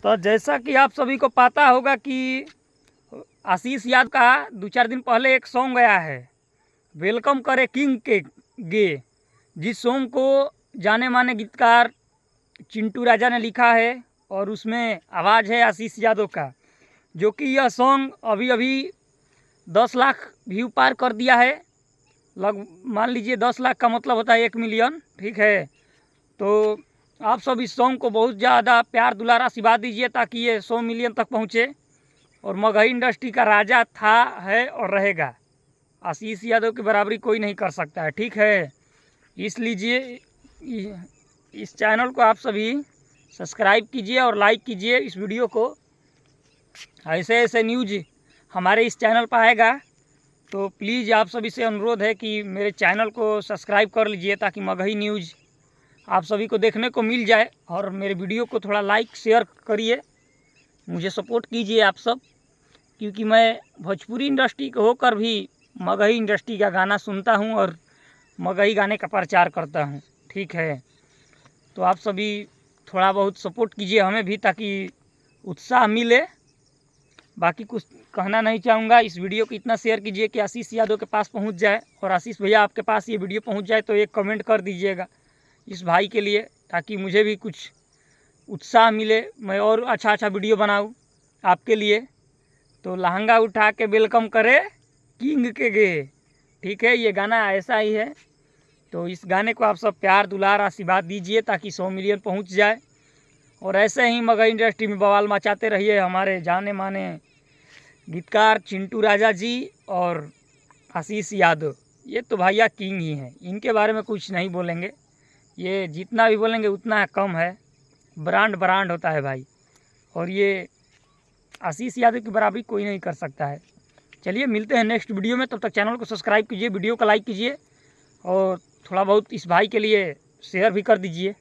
तो जैसा कि आप सभी को पता होगा कि आशीष यादव का 2-4 दिन पहले एक सॉन्ग गया है, वेलकम करे किंग के गे, जिस सॉन्ग को जाने माने गीतकार चिंटू राजा ने लिखा है और उसमें आवाज़ है आशीष यादव का, जो कि यह सॉन्ग अभी अभी 10 लाख व्यू पार कर दिया है। मान लीजिए 10 लाख का मतलब होता है 1 मिलियन, ठीक है। तो आप सब इस सॉन्ग को बहुत ज़्यादा प्यार दुलार आशीर्वाद दीजिए ताकि ये 100 मिलियन तक पहुँचे और मगही इंडस्ट्री का राजा था, है और रहेगा। आशीष यादव की बराबरी कोई नहीं कर सकता है, ठीक है। इसलिए इस चैनल को आप सभी सब्सक्राइब कीजिए और लाइक कीजिए इस वीडियो को। ऐसे ऐसे न्यूज हमारे इस चैनल पर आएगा, तो प्लीज़ आप सभी से अनुरोध है कि मेरे चैनल को सब्सक्राइब कर लीजिए ताकि मगही न्यूज़ आप सभी को देखने को मिल जाए। और मेरे वीडियो को थोड़ा लाइक शेयर करिए, मुझे सपोर्ट कीजिए आप सब, क्योंकि मैं भोजपुरी इंडस्ट्री के होकर भी मगही इंडस्ट्री का गाना सुनता हूं और मगही गाने का प्रचार करता हूं, ठीक है। तो आप सभी थोड़ा बहुत सपोर्ट कीजिए हमें भी ताकि उत्साह मिले। बाकी कुछ कहना नहीं चाहूँगा। इस वीडियो को इतना शेयर कीजिए कि आशीष यादव के पास पहुंच जाए, और आशीष भैया आपके पास ये वीडियो पहुंच जाए तो एक कमेंट कर दीजिएगा इस भाई के लिए, ताकि मुझे भी कुछ उत्साह मिले, मैं और अच्छा वीडियो बनाऊं आपके लिए। तो लहंगा उठा के वेलकम करे किंग के गे, ठीक है। ये गाना ऐसा ही है, तो इस गाने को आप सब प्यार दुलार आशीर्वाद दीजिए ताकि 100 मिलियन पहुंच जाए। और ऐसे ही मगही इंडस्ट्री में बवाल मचाते रहिए हमारे जाने माने गीतकार चिंटू राजा जी और आशीष यादव। ये तो भैया किंग ही हैं, इनके बारे में कुछ नहीं बोलेंगे, ये जितना भी बोलेंगे उतना कम है। ब्रांड होता है भाई, और ये आशीष यादव की बराबरी कोई नहीं कर सकता है। चलिए मिलते हैं नेक्स्ट वीडियो में, तब तक चैनल को सब्सक्राइब कीजिए, वीडियो को लाइक कीजिए और थोड़ा बहुत इस भाई के लिए शेयर भी कर दीजिए।